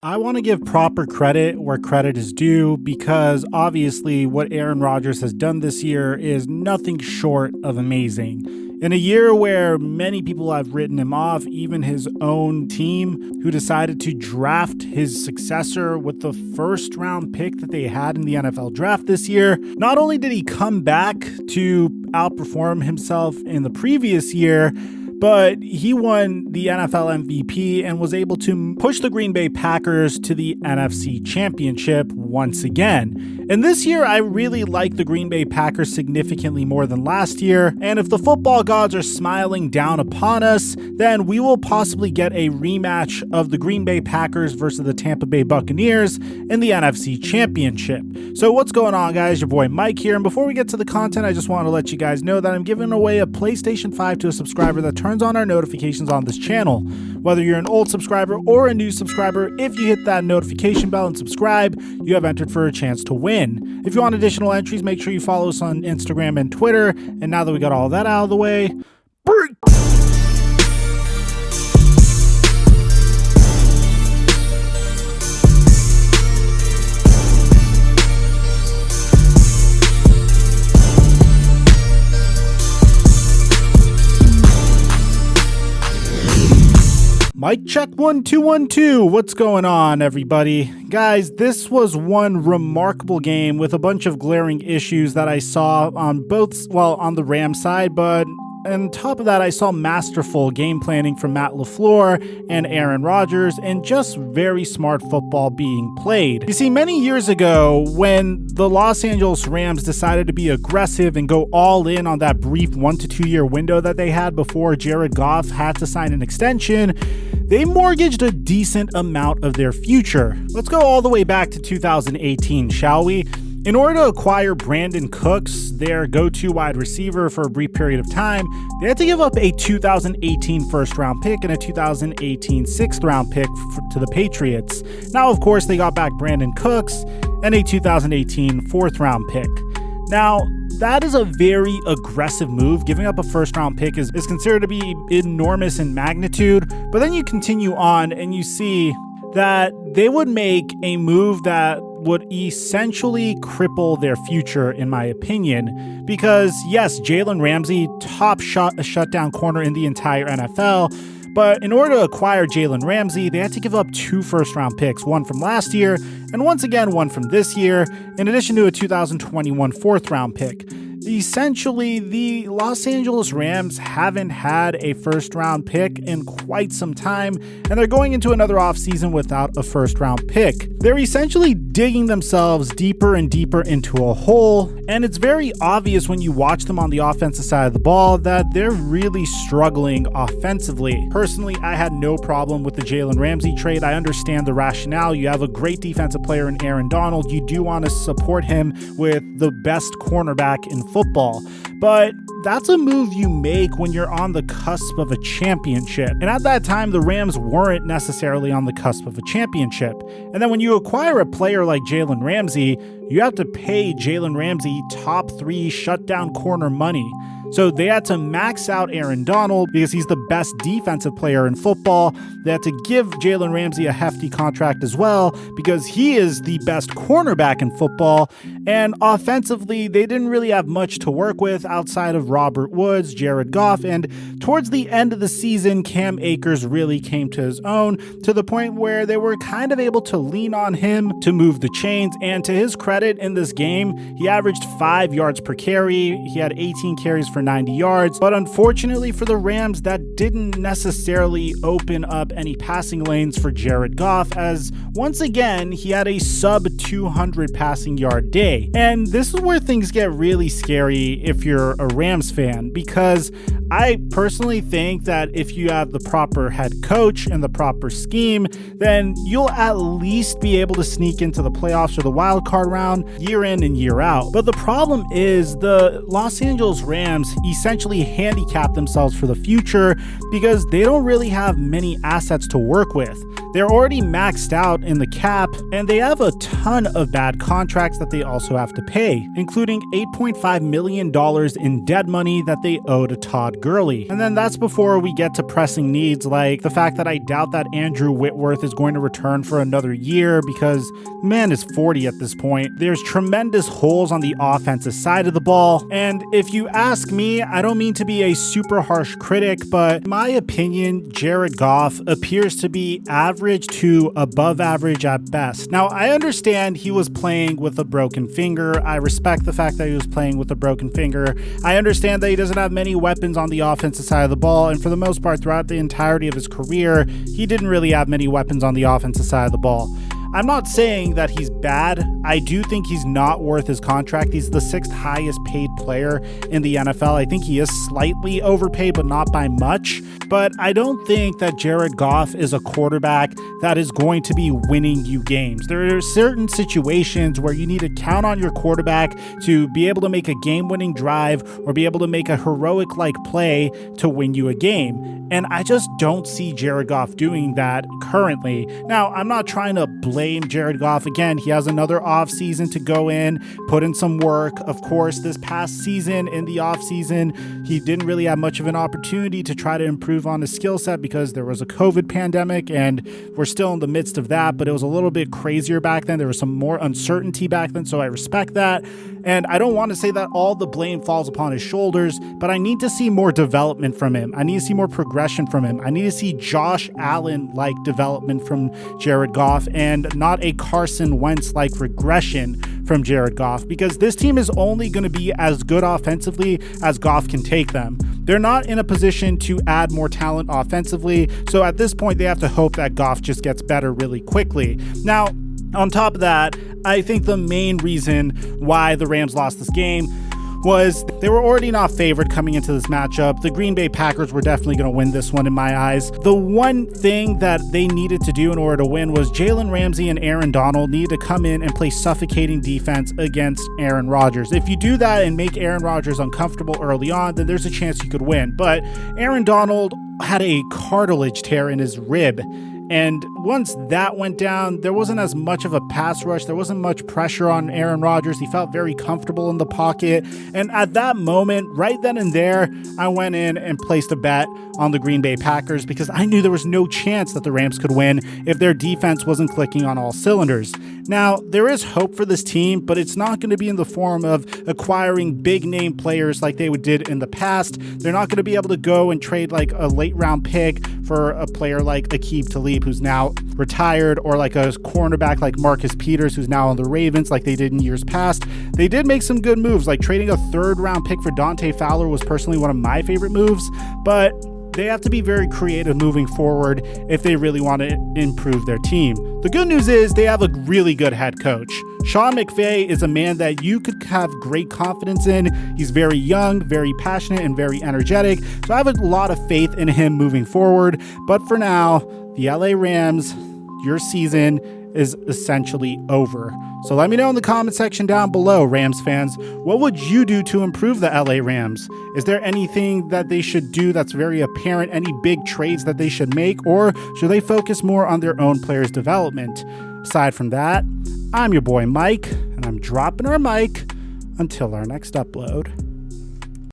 I want to give proper credit where credit is due because obviously what Aaron Rodgers has done this year is nothing short of amazing. In a year where many people have written him off, even his own team, who decided to draft his successor with the first round pick that they had in the NFL draft this year, not only did he come back to outperform himself in the previous year, but he won the NFL MVP and was able to push the Green Bay Packers to the NFC Championship once again. And this year, I really like the Green Bay Packers significantly more than last year. And if the football gods are smiling down upon us, then we will possibly get a rematch of the Green Bay Packers versus the Tampa Bay Buccaneers in the NFC Championship. So what's going on, guys? Your boy Mike here. And before we get to the content, I just want to let you guys know that I'm giving away a PlayStation 5 to a subscriber that turns on our notifications on this channel. Whether you're an old subscriber or a new subscriber, if you hit that notification bell and subscribe, you have entered for a chance to win. If you want additional entries, make sure you follow us on Instagram and Twitter. And now that we got all that out of the way, break! Mic check 1 2 1 2. What's going on, everybody? Guys, this was one remarkable game with a bunch of glaring issues that I saw on on the Rams side, but on top of that, I saw masterful game planning from Matt LaFleur and Aaron Rodgers and just very smart football being played. You see, many years ago, when the Los Angeles Rams decided to be aggressive and go all in on that brief 1 to 2 year window that they had before Jared Goff had to sign an extension, they mortgaged a decent amount of their future. Let's go all the way back to 2018, shall we? In order to acquire Brandon Cooks, their go-to wide receiver for a brief period of time, they had to give up a 2018 first-round pick and a 2018 sixth-round pick to the Patriots. Now, of course, they got back Brandon Cooks and a 2018 fourth-round pick. Now, that is a very aggressive move. Giving up a first-round pick is considered to be enormous in magnitude, but then you continue on and you see that they would make a move that would essentially cripple their future, in my opinion, because yes, Jalen Ramsey, top shutdown corner in the entire NFL, but in order to acquire Jalen Ramsey, they had to give up 2 first-round picks, one from last year, and once again, one from this year, in addition to a 2021 fourth-round pick. Essentially, the Los Angeles Rams haven't had a first-round pick in quite some time, and they're going into another offseason without a first-round pick. They're essentially digging themselves deeper and deeper into a hole, and it's very obvious when you watch them on the offensive side of the ball that they're really struggling offensively. Personally, I had no problem with the Jalen Ramsey trade. I understand the rationale. You have a great defensive player in Aaron Donald. You do want to support him with the best cornerback in football, but that's a move you make when you're on the cusp of a championship. And at that time, the Rams weren't necessarily on the cusp of a championship. And then when you acquire a player like Jalen Ramsey, you have to pay Jalen Ramsey top 3 shutdown corner money. So they had to max out Aaron Donald because he's the best defensive player in football. They had to give Jalen Ramsey a hefty contract as well because he is the best cornerback in football. And offensively, they didn't really have much to work with outside of Robert Woods, Jared Goff, and towards the end of the season, Cam Akers really came to his own to the point where they were kind of able to lean on him to move the chains. And to his credit in this game, he averaged 5 yards per carry. He had 18 carries for 90 yards, but unfortunately for the Rams, that didn't necessarily open up any passing lanes for Jared Goff, as once again, he had a sub 200 passing yard day. And this is where things get really scary if you're a Rams fan, because I personally think that if you have the proper head coach and the proper scheme, then you'll at least be able to sneak into the playoffs or the wild card round year in and year out. But the problem is the Los Angeles Rams essentially handicap themselves for the future because they don't really have many assets to work with. They're already maxed out in the cap, and they have a ton of bad contracts that they also have to pay, including $8.5 million in dead money that they owe to Todd Todd Gurley. And then that's before we get to pressing needs like the fact that I doubt that Andrew Whitworth is going to return for another year because man is 40 at this point. There's tremendous holes on the offensive side of the ball. And if you ask me, I don't mean to be a super harsh critic, but in my opinion, Jared Goff appears to be average to above average at best. Now, I understand he was playing with a broken finger. I respect the fact that he was playing with a broken finger. I understand that he doesn't have many weapons on the offensive side of the ball, and for the most part, throughout the entirety of his career, he didn't really have many weapons on the offensive side of the ball. I'm not saying that he's bad. I do think he's not worth his contract. He's the 6th highest paid player in the NFL. I think he is slightly overpaid, but not by much. But I don't think that Jared Goff is a quarterback that is going to be winning you games. There are certain situations where you need to count on your quarterback to be able to make a game-winning drive or be able to make a heroic-like play to win you a game. And I just don't see Jared Goff doing that currently. Now, I'm not trying to blame Jared Goff. Again, he has another offseason to go in, put in some work. Of course, this past season in the offseason, he didn't really have much of an opportunity to try to improve on his skill set because there was a COVID pandemic and we're still in the midst of that, but it was a little bit crazier back then. There was some more uncertainty back then, so I respect that. And I don't want to say that all the blame falls upon his shoulders, but I need to see more development from him. I need to see more progression from him. I need to see Josh Allen-like development from Jared Goff and not a Carson Wentz-like regression from Jared Goff, because this team is only going to be as good offensively as Goff can take them. They're not in a position to add more talent offensively, so at this point they have to hope that Goff just gets better really quickly. Now, on top of that, I think the main reason why the Rams lost this game was they were already not favored coming into this matchup. The Green Bay Packers were definitely going to win this one in my eyes. The one thing that they needed to do in order to win was Jalen Ramsey and Aaron Donald needed to come in and play suffocating defense against Aaron Rodgers. If you do that and make Aaron Rodgers uncomfortable early on, then there's a chance you could win. But Aaron Donald had a cartilage tear in his rib. And once that went down, there wasn't as much of a pass rush. There wasn't much pressure on Aaron Rodgers. He felt very comfortable in the pocket. And at that moment, right then and there, I went in and placed a bet on the Green Bay Packers because I knew there was no chance that the Rams could win if their defense wasn't clicking on all cylinders. Now, there is hope for this team, but it's not going to be in the form of acquiring big-name players like they did in the past. They're not going to be able to go and trade like a late-round pick for a player like Aqib Talib, who's now retired, or like a cornerback like Marcus Peters, who's now on the Ravens, like they did in years past. They did make some good moves, like trading a 3rd-round pick for Dante Fowler was personally one of my favorite moves, but they have to be very creative moving forward if they really want to improve their team. The good news is they have a really good head coach. Sean McVay is a man that you could have great confidence in. He's very young, very passionate, and very energetic. So I have a lot of faith in him moving forward. But for now, the LA Rams, your season is essentially over. So let me know in the comment section down below, Rams fans, what would you do to improve the LA Rams? Is there anything that they should do that's very apparent, any big trades that they should make, or should they focus more on their own players' development? Aside from that, I'm your boy Mike, and I'm dropping our mic until our next upload.